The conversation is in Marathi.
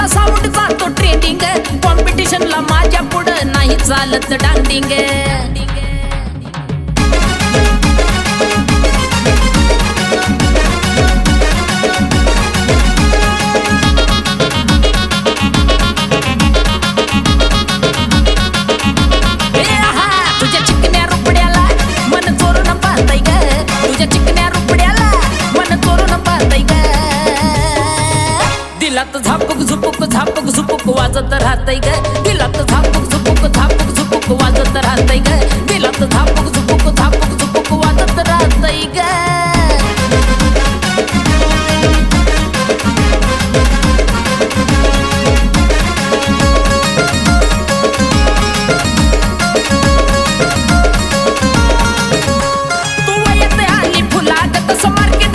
माझा साऊंड जातो ट्रेंडिंग कॉम्पिटिशनला माझ्या पुढं नाही चालत डांडिंग दिलात झापूक झुपूक वाजत राहतय ग दिलात झापूक झुपूक वाजत राहतय ग दिलात झापूक झुपूक वाजत राहतय ग